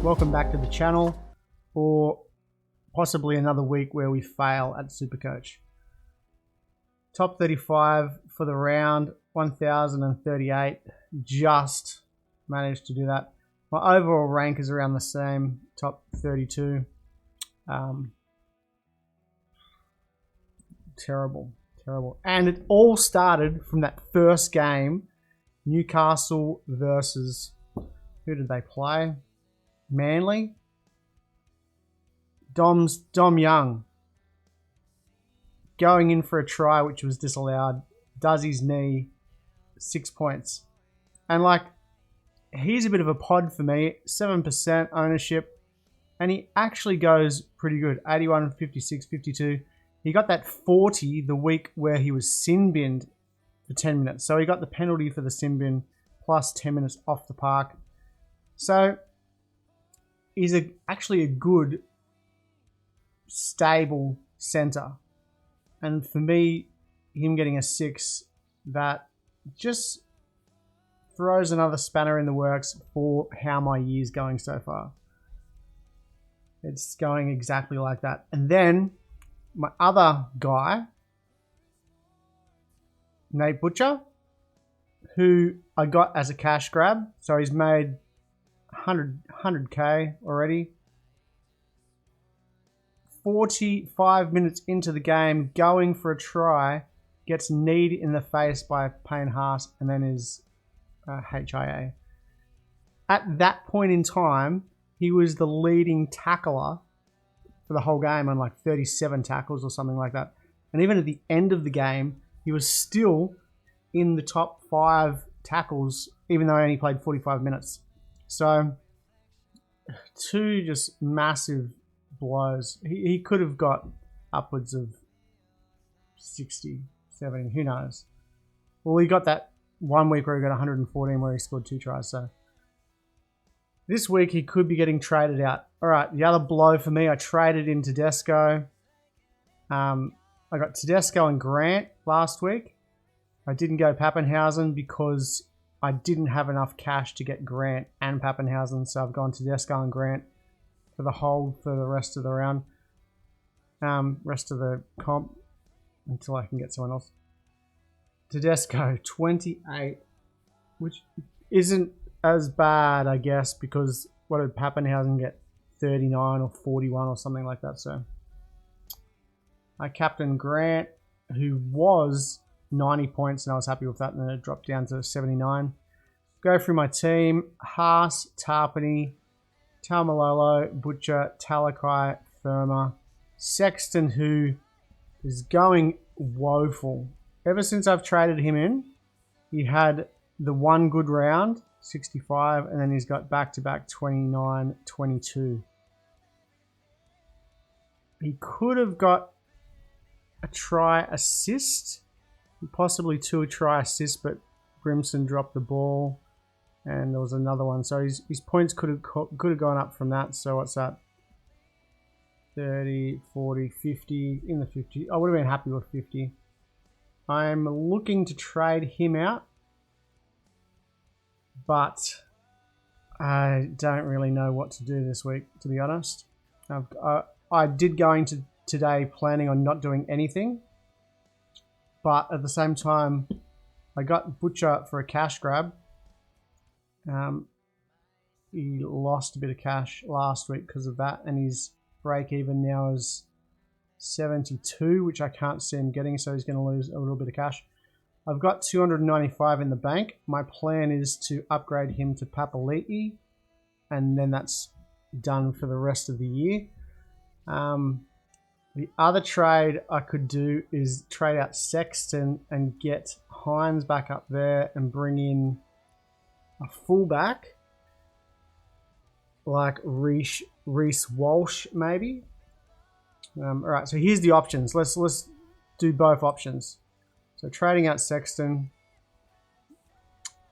welcome back to the channel, or possibly another week where we fail at Supercoach. Top 35 for the round, 1038, just managed to do that. My overall rank is around the same, top 32. Terrible. And it all started from that first game, Newcastle versus, who did they play? Manly. Dom Young going in for a try which was disallowed, does his knee, 6 points. And like, he's a bit of a pod for me, 7% ownership, and he actually goes pretty good, 81, 56, 52. He got that 40 the week where he was sin binned for 10 minutes. So he got the penalty for the sin bin plus 10 minutes off the park. So he's actually a good, stable centre. And for me, him getting a 6, that just throws another spanner in the works for how my year's going so far. It's going exactly like that. And then my other guy, Nate Butcher, who I got as a cash grab. So he's made 100k already. 45 minutes into the game, going for a try, gets kneed in the face by Payne Haas and then is HIA. At that point in time, he was the leading tackler for the whole game on like 37 tackles or something like that. And even at the end of the game, he was still in the top 5 tackles, even though he only played 45 minutes. So, 2 just massive blows. He could have got upwards of 60, 70, who knows. Well, he got that 1 week where he got 114 where he scored 2 tries. So this week he could be getting traded out. All right, the other blow for me, I traded in Tedesco. I got Tedesco and Grant last week. I didn't go Pappenhausen because I didn't have enough cash to get Grant and Pappenhausen, so I've gone Tedesco and Grant for the hold for the rest of the round, rest of the comp, until I can get someone else. Tedesco, 28, which isn't as bad, I guess, because what did Pappenhausen get? 39 or 41 or something like that. So I captained Grant, who was 90 points, and I was happy with that, and then it dropped down to 79. Go through my team: Haas, Tarpany, Taumalolo, Butcher, Talakai, Firma, Sexton, who is going woeful. Ever since I've traded him in, he had the one good round, 65, and then he's got back-to-back 29, 22. He could have got a try assist, possibly 2 try assists, but Grimson dropped the ball, and there was another one. So his points could have gone up from that. So what's that? 30, 40, 50, in the 50. I would have been happy with 50. I'm looking to trade him out, but I don't really know what to do this week, to be honest. I did go into today planning on not doing anything, but at the same time, I got Butcher for a cash grab. He lost a bit of cash last week because of that, and his break even now is 72, which I can't see him getting, so he's going to lose a little bit of cash. I've got 295 in the bank. My plan is to upgrade him to Papali'i, and then that's done for the rest of the year. The other trade I could do is trade out Sexton and get Hines back up there and bring in a fullback like Reece Walsh, maybe. All right, so here's the options. Let's do both options. So trading out Sexton,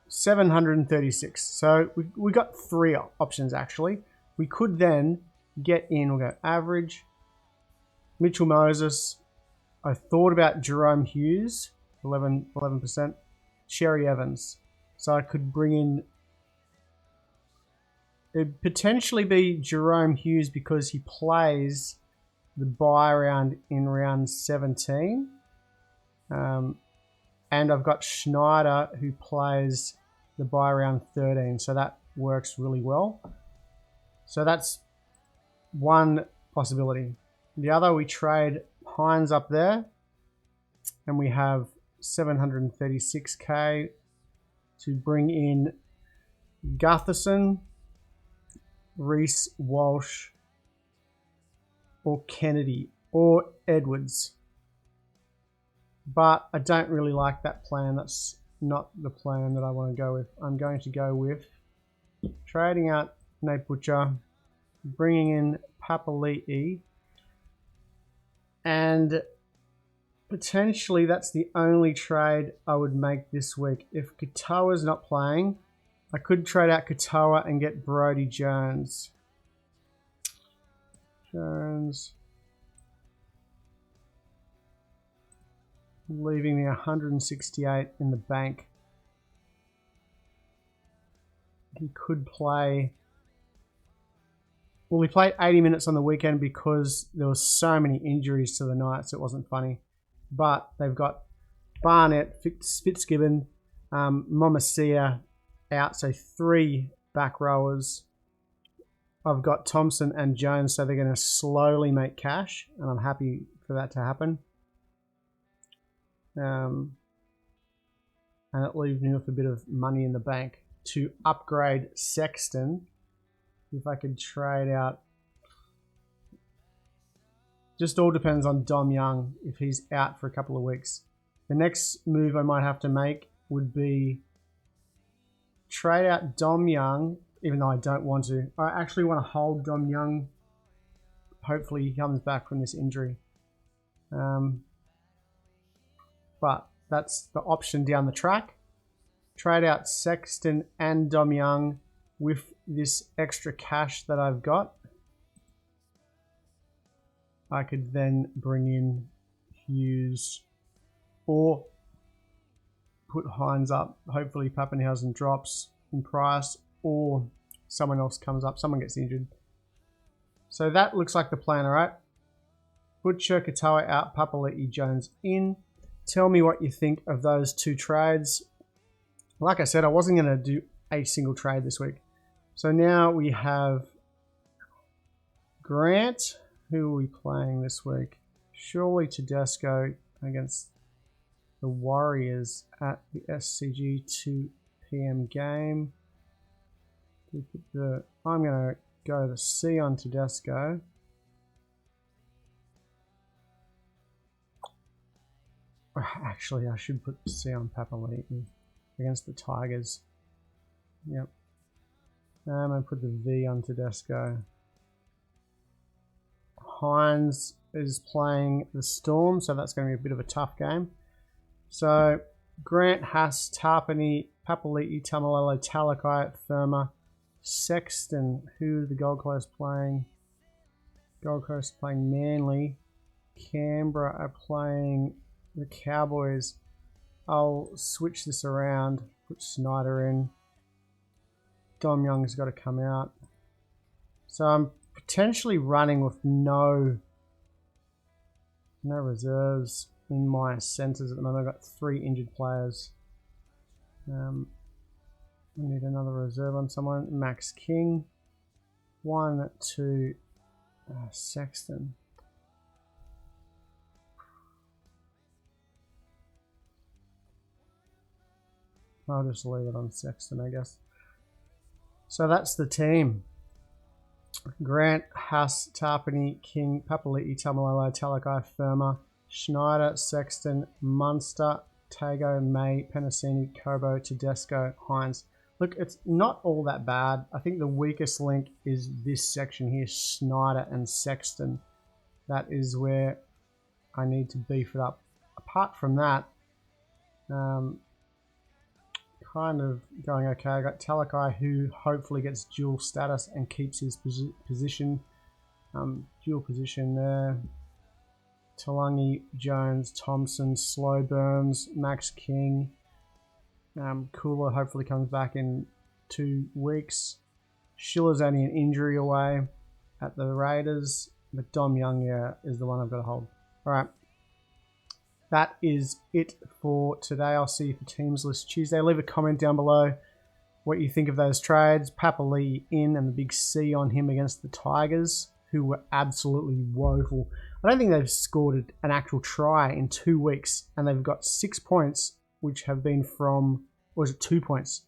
736. So we got 3 options actually. We could then get in, we'll go average, Mitchell Moses. I thought about Jerome Hughes, 11%, Cherry Evans. So I could bring in It'd potentially be Jerome Hughes because he plays the bye round in round 17. And I've got Schneider who plays the bye round 13. So that works really well. So that's one possibility. The other, we trade Hines up there. And we have 736k to bring in Gutherson, Reese Walsh, or Kennedy, or Edwards. But I don't really like that plan. That's not the plan that I want to go with. I'm going to go with trading out Nate Butcher, bringing in Papali'i, and potentially that's the only trade I would make this week. If Katoa's not playing, I could trade out Katoa and get Brodie Jones. Leaving me 168 in the bank. He could play. Well, he played 80 minutes on the weekend because there were so many injuries to the Knights. It wasn't funny. But they've got Barnett, Fitzgibbon, Momasia out, so 3 back rowers. I've got Thompson and Jones, so they're going to slowly make cash, and I'm happy for that to happen. And it leaves me with a bit of money in the bank to upgrade Sexton. If I could trade out, just all depends on Dom Young if he's out for a couple of weeks. The next move I might have to make would be trade out Dom Young, even though I don't want to. I actually want to hold Dom Young. Hopefully he comes back from this injury. But that's the option down the track. Trade out Sexton and Dom Young with this extra cash that I've got. I could then bring in Hughes or put Hines up. Hopefully Pappenhausen drops in price or someone else comes up. Someone gets injured. So that looks like the plan, all right? Butcher, Katoa out, Papali'i, Jones in. Tell me what you think of those 2 trades. Like I said, I wasn't going to do a single trade this week. So now we have Grant. Who are we playing this week? Surely Tedesco against the Warriors at the SCG 2 PM game. I'm going to go the C on Tedesco. Actually, I should put the C on Papali'i against the Tigers. Yep. I'm going to put the V on Tedesco. Hines is playing the Storm, so that's going to be a bit of a tough game. So, Grant, Haas, Tarpany, Papali'i, Tamalolo, Talakai, Firma, Sexton, who the Gold Coast playing? Gold Coast playing Manly. Canberra are playing the Cowboys. I'll switch this around, put Snyder in. Dom Young's got to come out. So I'm potentially running with no reserves in my centres at the moment. I've got 3 injured players. I need another reserve on someone. Max King. 1, 2, Sexton. I'll just leave it on Sexton, I guess. So that's the team. Grant, Haas, Tarpany, King, Papali'i, Tamalolo, Talakai, Firma, Schneider, Sexton, Munster, Tago, May, Penasini, Kobo, Tedesco, Hines. Look, it's not all that bad. I think the weakest link is this section here, Schneider and Sexton. That is where I need to beef it up. Apart from that, kind of going okay. I got Talakai, who hopefully gets dual status and keeps his position. Dual position there. Talangi, Jones, Thompson, Slow Burns, Max King. Cooler hopefully comes back in 2 weeks. Schiller's only an injury away at the Raiders, but Dom Young, yeah, is the one I've got to hold. All right. That is it for today. I'll see you for Teams List Tuesday. Leave a comment down below what you think of those trades. Papali in and the big C on him against the Tigers, who were absolutely woeful. I don't think they've scored an actual try in 2 weeks, and they've got 6 points, which have been from, or was it 2 points,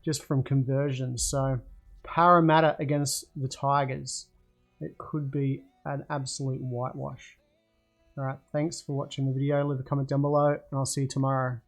just from conversions. So Parramatta against the Tigers, it could be an absolute whitewash. All right, thanks for watching the video. Leave a comment down below, and I'll see you tomorrow.